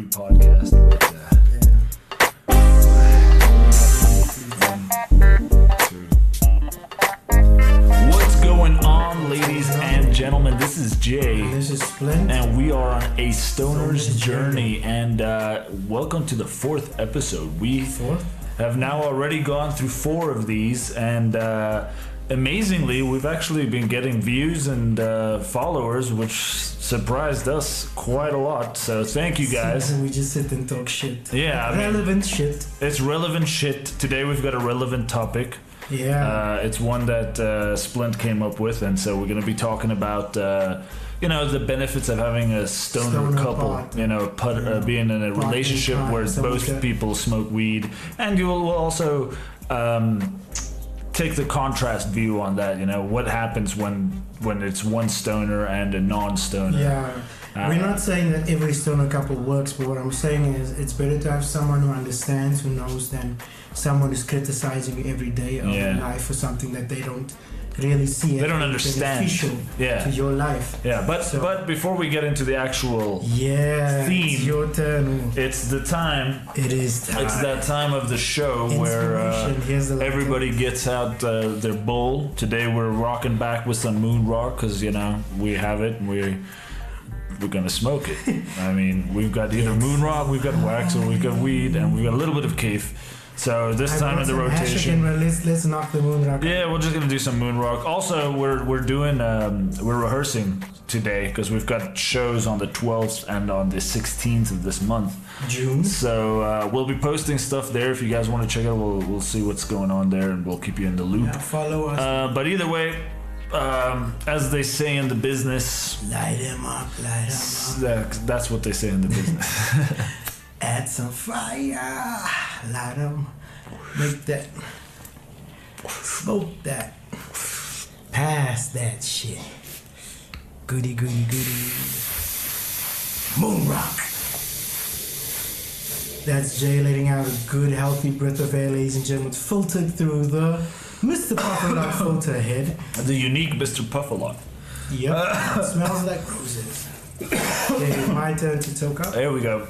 pre-podcast, but what's going on, ladies and gentlemen? This is Jay. This is Splint. And we are on a stoner's journey. And welcome to the fourth episode. We have now already gone through 4 of these, and amazingly, we've actually been getting views and followers, which surprised us quite a lot. So thank you guys. We just sit and talk shit. Yeah, relevant shit. It's relevant shit. Today we've got a relevant topic. Yeah. It's one that Splint came up with, and so we're going to be talking about, the benefits of having a stoner couple, part. being in a relationship where both people smoke weed, and you will also take the contrast view on that. What happens when it's one stoner and a non-stoner. Yeah. We're not saying that every stoner couple works, but what I'm saying is it's better to have someone who understands, who knows, than someone who's criticizing you every day of your life for something that they don't really see. They don't understand. Beneficial to your life. Yeah, but before we get into the actual theme, it's your turn. It's the time. It is time. It's that time of the show where everybody gets out their bowl. Today we're rocking back with some moon rock because we have it and we're gonna smoke it. I mean, we've got either moon rock, we've got wax, or we've got weed, and we've got a little bit of keef. So this time in the rotation, let's knock the moon rock. Yeah, we're just gonna do some moon rock. Also, we're rehearsing today because we've got shows on the 12th and on the 16th of this month, June. So we'll be posting stuff there. If you guys want to check it out, we'll see what's going on there, and we'll keep you in the loop. Yeah, follow us. But either way, as they say in the business, light 'em up, light 'em up. That's what they say in the business. Add some fire, light 'em, make that, smoke that, pass that shit. Goody, goody, goody. Moon rock. That's Jay letting out a good, healthy breath of air, ladies and gentlemen, filtered through the Mr. Puffalot filter head. The unique Mr. Puffalot. Yep, it smells like roses. Okay, my turn to talk up. There we go.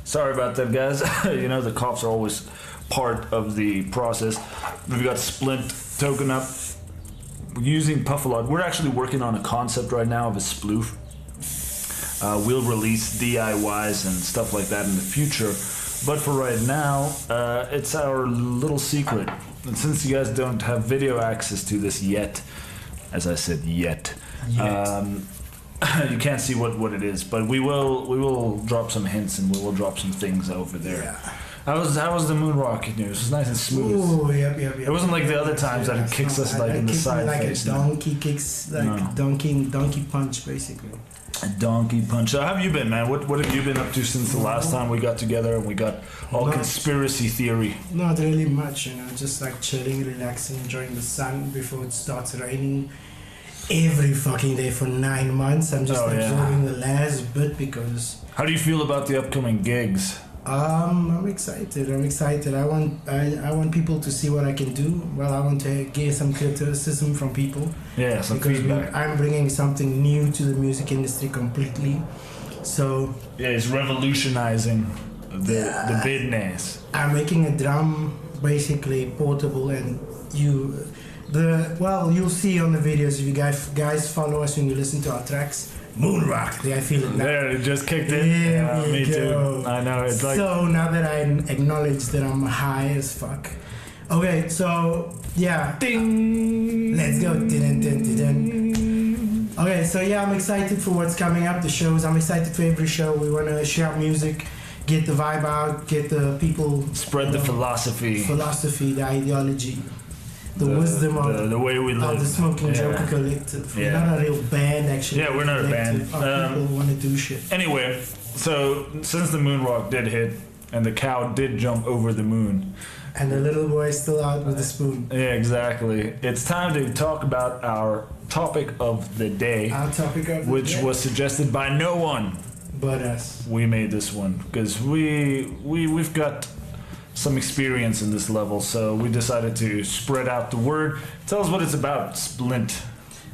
Sorry about that, guys. The cops are always part of the process. We've got Splint token up. We're using Puffalot. We're actually working on a concept right now of a sploof. We'll release DIYs and stuff like that in the future. But for right now, it's our little secret. And since you guys don't have video access to this yet, as I said, yet. You can't see what it is, but we will drop some hints and we will drop some things over there. Yeah. How was the moon rock news? It was nice and smooth. Ooh, yep. It wasn't like the other times that it kicks us like in the side face. Like a donkey kicks, donkey punch, basically. A donkey punch. So how have you been, man? What have you been up to since the last time we got together and we got all conspiracy theory? Not really much, just like chilling, relaxing, enjoying the sun before it starts raining. Every fucking day for 9 months. I'm just absorbing the last bit because... How do you feel about the upcoming gigs? I'm excited. I want people to see what I can do. Well, I want to get some criticism from people. Yeah, some feedback. I'm bringing something new to the music industry completely. So... Yeah, it's revolutionizing the business. I'm making a drum basically portable and you'll see on the videos if you guys follow us when you listen to our tracks. Moon rock, I feel it now. There, it just kicked in. Yeah, me too. I know it's like. So now that I acknowledge that I'm high as fuck. Okay, so yeah. Ding. Let's go. Okay, so yeah, I'm excited for what's coming up. The shows. I'm excited for every show. We want to share music, get the vibe out, get the people. Spread the philosophy. The ideology. The wisdom of the way we live. The Smoking Joker Collective. We're not a real band, actually. Yeah, we're not a band. People who want to do shit. Anyway, so since the moon rock did hit and the cow did jump over the moon. And the little boy is still out with the spoon. Yeah, exactly. It's time to talk about our topic of the day. Our topic of the day. Which was suggested by no one. But us. We made this one because we've got some experience in this level, so we decided to spread out the word. Tell us what it's about, Splint.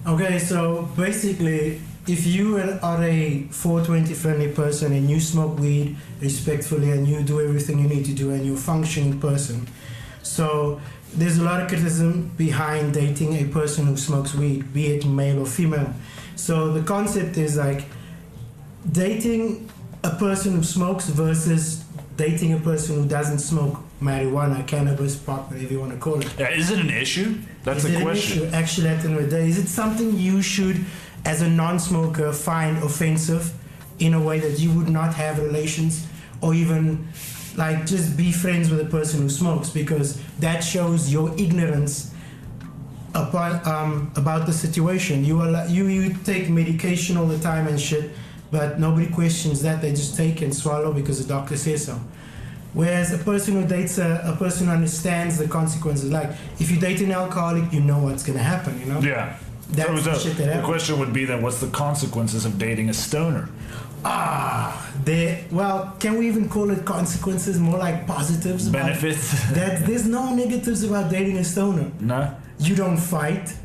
Okay, so basically if you are a 420 friendly person and you smoke weed respectfully and you do everything you need to do and you're a functioning person, so there's a lot of criticism behind dating a person who smokes weed, be it male or female. So the concept is like dating a person who smokes versus dating a person who doesn't smoke marijuana, cannabis, pot, whatever you want to call it. Yeah, is it an issue? That's the question. An issue? Actually, at the end of the day, is it something you should, as a non-smoker, find offensive in a way that you would not have relations or even like just be friends with a person who smokes, because that shows your ignorance about the situation. You take medication all the time and shit, but nobody questions that. They just take and swallow because the doctor says so. Whereas a person who dates a person who understands the consequences, like if you date an alcoholic, you know what's going to happen, you know? Yeah. That's the shit that happens. The question would be then, what's the consequences of dating a stoner? Well, can we even call it consequences? More like positives? Benefits? There's no negatives about dating a stoner. No? You don't fight.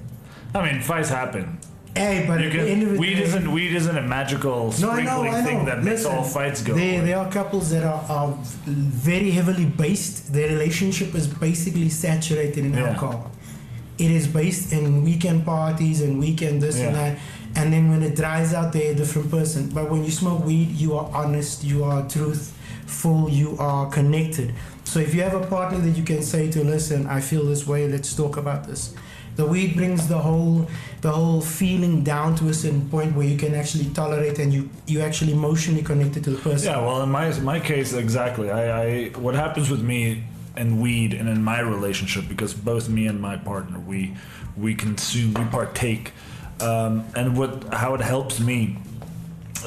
I mean, fights happen. Hey, but at the end of the day, weed isn't a magical sprinkling thing that makes all fights go away. There are couples that are very heavily based. Their relationship is basically saturated in alcohol. It is based in weekend parties and weekend this and that. And then when it dries out, they're a different person. But when you smoke weed, you are honest, you are truthful, you are connected. So if you have a partner that you can say to, listen, I feel this way, let's talk about this. The weed brings the whole feeling down to a certain point where you can actually tolerate and you actually emotionally connected to the person. Yeah, well, in my case, exactly. I what happens with me and weed and in my relationship, because both me and my partner, we consume, we partake, and how it helps me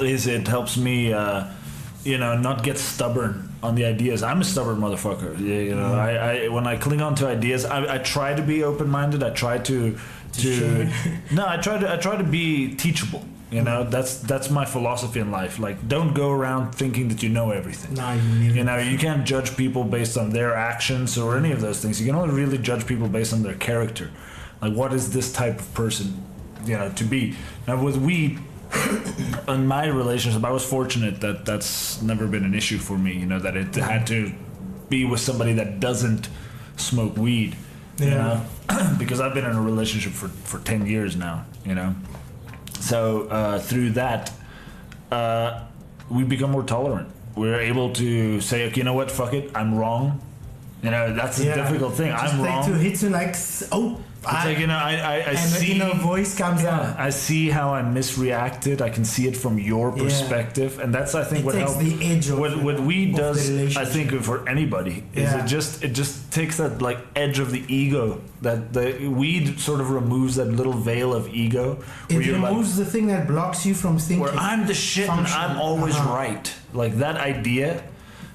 is it helps me, not get stubborn on the ideas. I'm a stubborn motherfucker. You know, I when I cling on to ideas, I try to be open-minded. I try to I try to be teachable. You know, that's my philosophy in life. Like, don't go around thinking that you know everything. No, you can't judge people based on their actions or any of those things. You can only really judge people based on their character. Like, what is this type of person, to be? Now, with weed, in my relationship, I was fortunate that that's never been an issue for me. That it had to be with somebody that doesn't smoke weed. Because I've been in a relationship for 10 years now. So through that, we become more tolerant. We're able to say, okay, you know what, fuck it, I'm wrong. That's a difficult thing. Just I'm wrong. Take 2 hits and like, I see. And the inner voice comes out. I see how I misreacted. I can see it from your perspective, and that's, I think, what helps. The edge of what weed does, I think, for anybody is it just takes that like edge of the ego. That the weed sort of removes that little veil of ego. It removes the thing that blocks you from thinking. Where I'm the shit and I'm always right. Like that idea.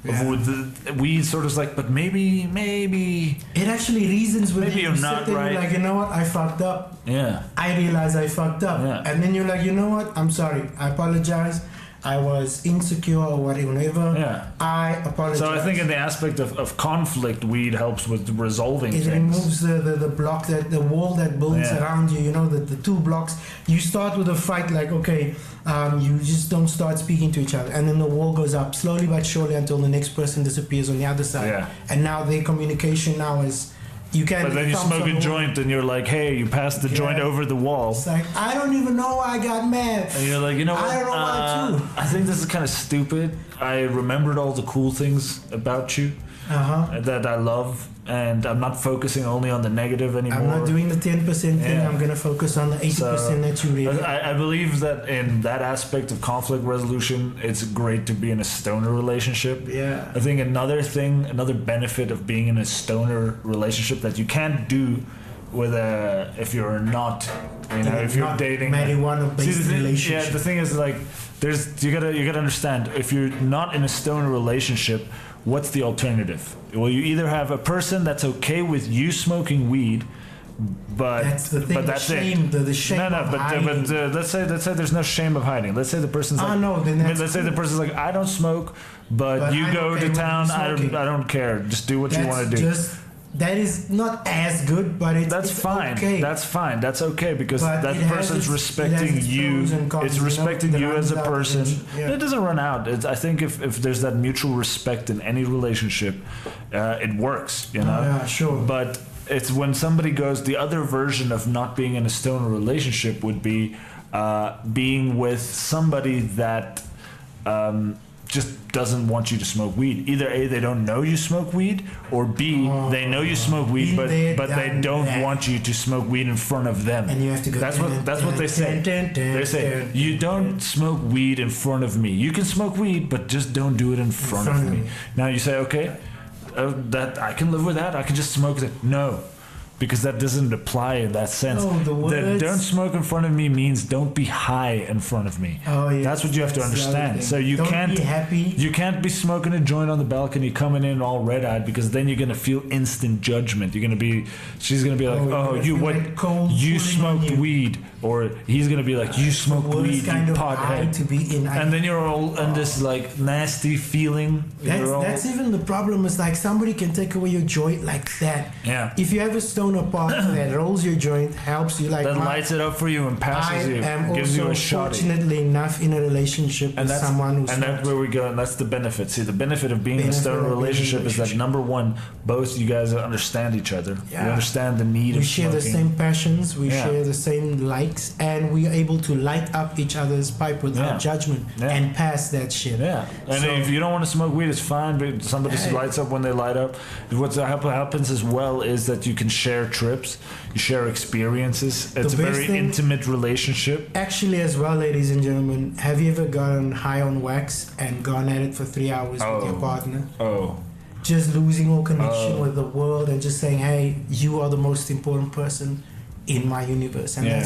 With we sort of like, but maybe it actually reasons with maybe you. You're not right. You're like, you know what, I fucked up. Yeah. I realize I fucked up. Yeah. And then you're like, you know what, I'm sorry. I apologize. I was insecure or whatever. Yeah. I apologize. So I think in the aspect of conflict, weed helps with resolving things. It removes the block, the wall that builds around you. The 2 blocks. You start with a fight like, okay, you just don't start speaking to each other, and then the wall goes up slowly but surely until the next person disappears on the other side. Yeah. And now their communication now is. You can. But then you smoke a joint and you're like, hey, you passed the joint over the wall. It's like, I don't even know why I got mad. And you're like, you know what? I don't know why too. I think this is kind of stupid. I remembered all the cool things about you that I love, and I'm not focusing only on the negative anymore. I'm not doing the 10% thing. I'm going to focus on the 80% that you really. I believe that in that aspect of conflict resolution, it's great to be in a stoner relationship. Yeah. I think another benefit of being in a stoner relationship that you can't do with if you're not, if you're not dating marijuana-based relationship. Yeah, the thing is, like, you gotta understand, if you're not in a stoner relationship, what's the alternative? Well, you either have a person that's okay with you smoking weed, but that's the thing. But that's the shame, it. The shame. But let's say there's no shame of hiding. Let's say the person's like, let's say the person's like, I don't smoke, but you go to town. I don't care. Just do what you want to do. that is not as good, but it's fine. Okay. That's fine. That's okay because But that person's respecting you. It's respecting you as a person. Yeah. It doesn't run out. I think if there's that mutual respect in any relationship, it works. You know. Yeah, sure. But it's when somebody goes. The other version of not being in a stoner relationship would be being with somebody that. Just doesn't want you to smoke weed. Either A, they don't know you smoke weed, or B, they know you smoke weed, but they don't want you to smoke weed in front of them. And you have to go. That's what they say. They say you don't smoke weed in front of me. You can smoke weed, but just don't do it in front of me. Now you say, okay, that I can live with that. I can just smoke it. No. Because that doesn't apply in that sense. Don't smoke in front of me means don't be high in front of me. Oh, yes, that's what you have to understand. So you can't be happy. You can't be smoking a joint on the balcony, coming in all red-eyed, because then you're gonna feel instant judgment. She's gonna be like, you smoked weed, or he's gonna be like, you smoked weed, you pothead. To be in. And then you're all in this like nasty feeling. That's even the problem. Is like somebody can take away your joint like that. Yeah. If you have a stoner partner that rolls your joint, helps you, like that lights it up for you and passes you, gives you a shot. Fortunately enough in a relationship with someone who's and that's where we go, and that's the benefit. See, the benefit of being in a stoner relationship is that number one, both you guys understand each other. Yeah. You understand the need of smoking. We share the same passions, we share the same likes, and we are able to light up each other's pipe without judgment and pass that shit. Yeah. And if you don't want to smoke weed, it's fine, but somebody lights up when they light up. What happens as well is that you can share trips, you share experiences. It's a very intimate relationship. Actually, as well, ladies and gentlemen, have you ever gotten high on wax and gone at it for 3 hours with your partner? Just losing all connection with the world and just saying, hey, you are the most important person in my universe. And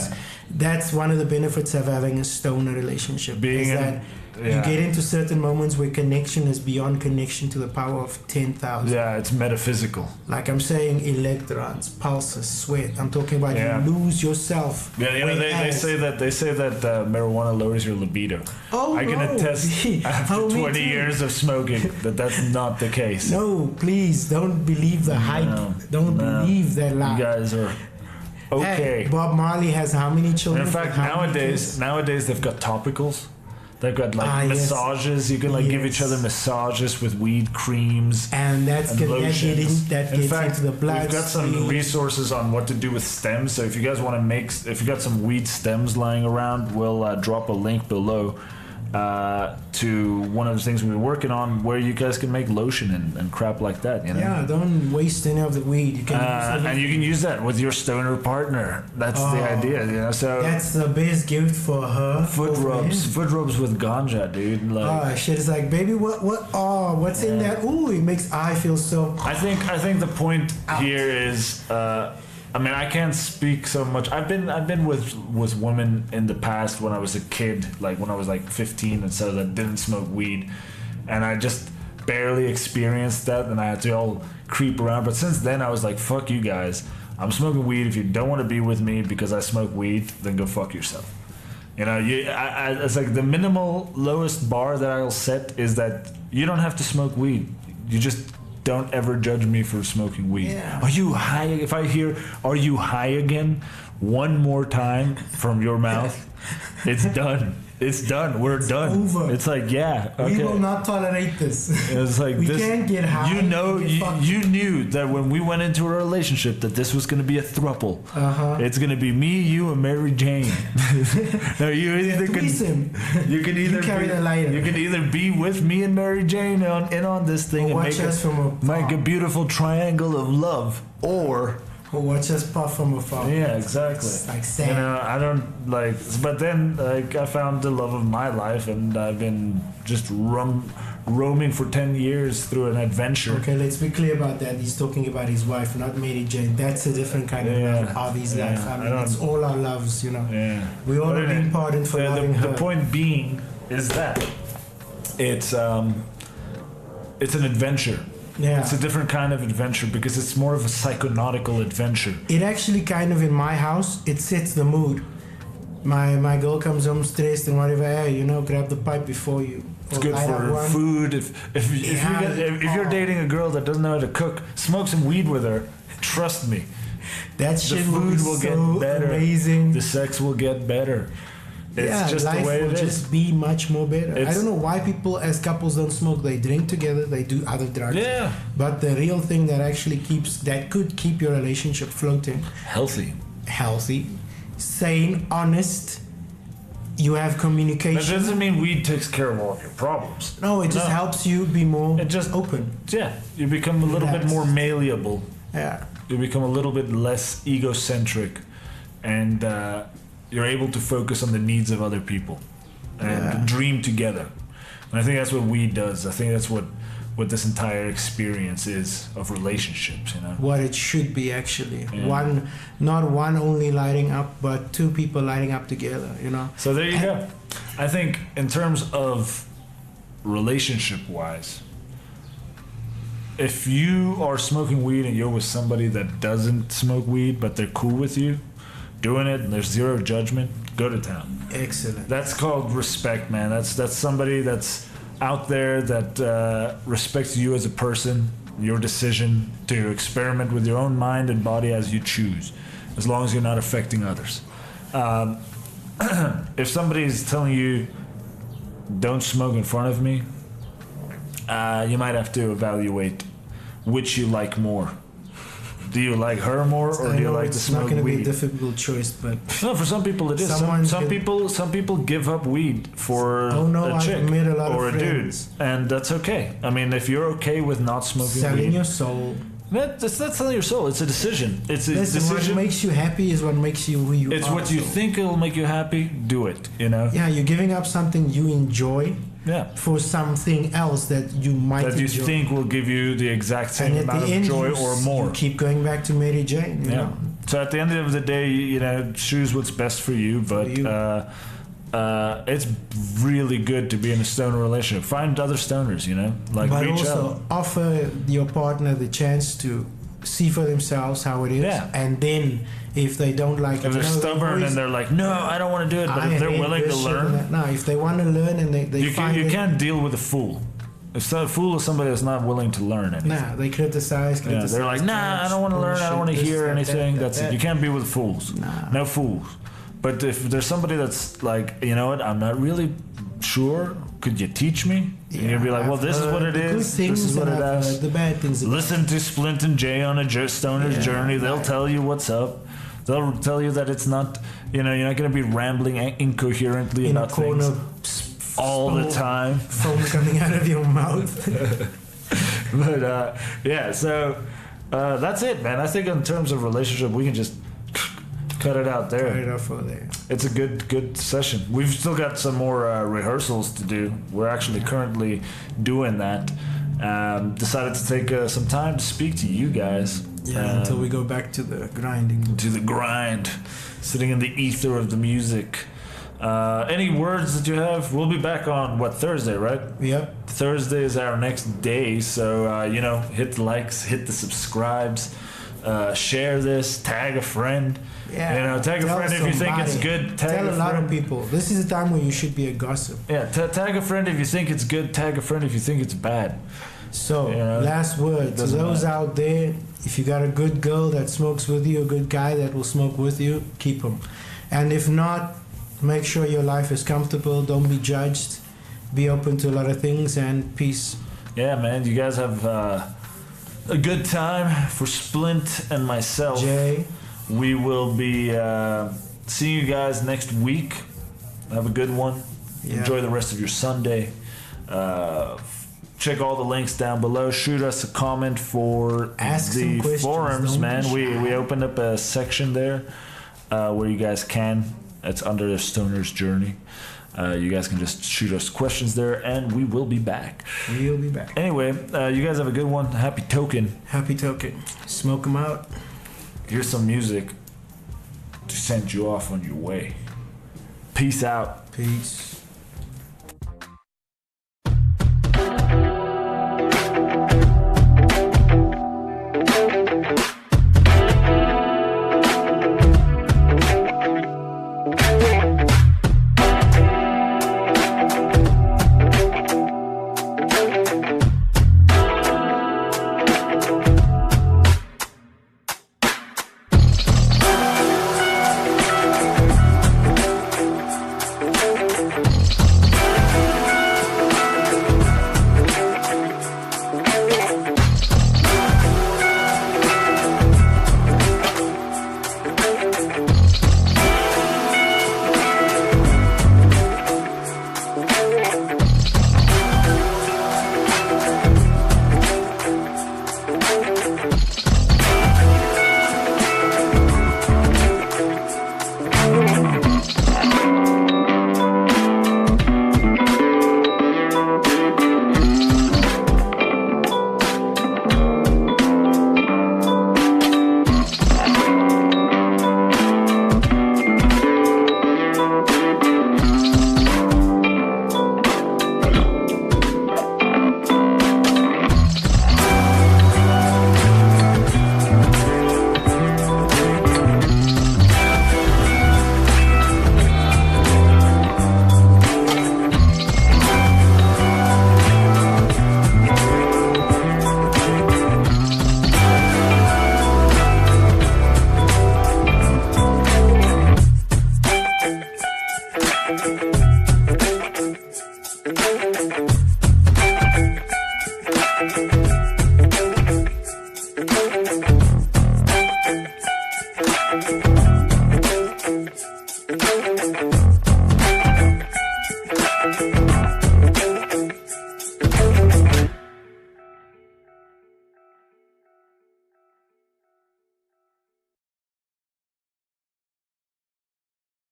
that's one of the benefits of having a stoner relationship. You get into certain moments where connection is beyond connection to the power of 10,000. Yeah, it's metaphysical. Like I'm saying, electrons, pulses, sweat. I'm talking about you lose yourself. Yeah, they say that marijuana lowers your libido. I can attest after 20 years of smoking that's not the case. No, please don't believe the hype. Don't believe that lie. You guys are okay. Hey, Bob Marley has how many children? In fact, nowadays they've got topicals. They've got massages. You can give each other massages with weed creams and lotions. That gets into the blood. We've got some resources on what to do with stems. So if you guys want to if you got some weed stems lying around, we'll drop a link below to one of the things we've been working on, where you guys can make lotion and crap like that. You know? Yeah, don't waste any of the weed. You can and you can use that with your stoner partner. That's the idea, you know. So that's the best gift for her. Foot rubs with ganja, dude. Like, shit is like, baby, what's in that? Ooh, it makes I feel so. I think the point here is. I mean, I can't speak so much. I've been with women in the past when I was a kid, like when I was like 15 and so that didn't smoke weed, and I just barely experienced that, and I had to all creep around. But since then, I was like, fuck you guys. I'm smoking weed. If you don't want to be with me because I smoke weed, then go fuck yourself. You know, it's like the minimal lowest bar that I'll set is that you don't have to smoke weed. You just don't ever judge me for smoking weed. Yeah. Are you high? If I hear, are you high again, one more time from your mouth, it's done. It's done. We're done. Over. It's like, okay. We will not tolerate this. It's like we can't get high. You know, you knew that when we went into a relationship that this was going to be a throuple. It's going to be me, you, and Mary Jane. No, you can either be with me and Mary Jane on this thing and make a beautiful triangle of love, or watch us puff from afar. Yeah, exactly. It's like sand. You know, I don't like. But then, I found the love of my life, and I've been just roaming for 10 years through an adventure. Okay, let's be clear about that. He's talking about his wife, not Mary Jane. That's a different kind of love. Hobby's life. I mean, it's all our loves, you know. Yeah. We all are being pardoned for loving her. The point being is that it's an adventure. Yeah. It's a different kind of adventure because it's more of a psychonautical adventure. It actually kind of, in my house, it sets the mood. My girl comes home stressed and whatever, hey, you know, grab the pipe before you. It's good for food. If you're dating a girl that doesn't know how to cook, smoke some weed with her. Trust me, that shit the food will so get better. Amazing. The sex will get better. It's just life the way will it is. just be much more better. I don't know why people as couples don't smoke. They drink together. They do other drugs. Yeah. But the real thing that actually could keep your relationship floating, healthy, sane, honest. You have communication. That doesn't mean weed takes care of all of your problems. No, it just helps you be more open. Yeah, you become a little bit more malleable. Yeah. You become a little bit less egocentric, and you're able to focus on the needs of other people and dream together. And I think that's what weed does. I think that's what this entire experience is of relationships, you know. What it should be, actually. Yeah. Not one only lighting up, but two people lighting up together, you know. So there you go. I think in terms of relationship-wise, if you are smoking weed and you're with somebody that doesn't smoke weed, but they're cool with you doing it and there's zero judgment, go to town. Excellent. That's called respect, man. That's somebody that's out there that respects you as a person, your decision to experiment with your own mind and body as you choose, as long as you're not affecting others. If somebody is telling you, don't smoke in front of me, you might have to evaluate which you like more. Do you like her more, or do you like to smoke weed? It's not going to be a difficult choice, but no, for some people it is. Some people give up weed for a chick or a dude, and that's okay. I mean, if you're okay with not smoking selling weed, your soul. That's not selling your soul. It's a decision. It's a decision. What makes you happy is what makes you who you are. It's what you think will make you happy. Do it. You know. Yeah, you're giving up something you enjoy. Yeah. For something else that you might that you enjoy. Think will give you the exact same amount of joy or more. You keep going back to Mary Jane. You know? So at the end of the day, you know, choose what's best for you. But it's really good to be in a stoner relationship. Find other stoners. You know, like but reach also out. Offer your partner the chance to see for themselves how it is, and then if they don't like it, if they're stubborn and they're like, no, I don't want to do it, but if they're willing to learn, no, if they want to learn and they you can't deal with a fool. If a fool is somebody that's not willing to learn anything. Nah, they criticize. Yeah, they're like, nah, I don't want to learn. I don't want to hear anything. That's it. You can't be with fools. Nah. No fools. But if there's somebody that's like, you know what, I'm not really sure. Could you teach me? Yeah, and you'll be like, well, this is what it is. This is what it is. The bad things. Listen to Splint and Jay on a stoner's journey. They'll tell you what's up. They'll tell you that it's not, you know, you're not going to be rambling incoherently in about a corner things all the time. Foam coming out of your mouth. But yeah, so that's it, man. I think in terms of relationship, we can just cut it out there. Cut it off over there. It's a good session. We've still got some more rehearsals to do. We're actually currently doing that. Decided to take some time to speak to you guys. Yeah, until we go back to the grinding. To the grind. Sitting in the ether of the music. Any words that you have? We'll be back on, Thursday, right? Yep. Thursday is our next day. So, you know, hit the likes, hit the subscribes. Share this, tag a friend. Yeah, you know, tag a friend if you think it's good. Tell a lot of people. This is the time when you should be a gossip. Yeah, tag a friend if you think it's good. Tag a friend if you think it's bad. So, last word to those out there: if you got a good girl that smokes with you, a good guy that will smoke with you, keep him. And if not, make sure your life is comfortable. Don't be judged. Be open to a lot of things, and peace. Yeah, man. You guys have a good time. For Splint and myself, Jay, we will be seeing you guys next week. Have a good one. Yeah. Enjoy the rest of your Sunday. Check all the links down below. Shoot us a comment for the forums, man. We opened up a section there where you guys can. It's under the Stoner's Journey. You guys can just shoot us questions there, and we will be back. We'll be back. Anyway, you guys have a good one. Happy token. Happy token. Smoke them out. Here's some music to send you off on your way. Peace out. Peace.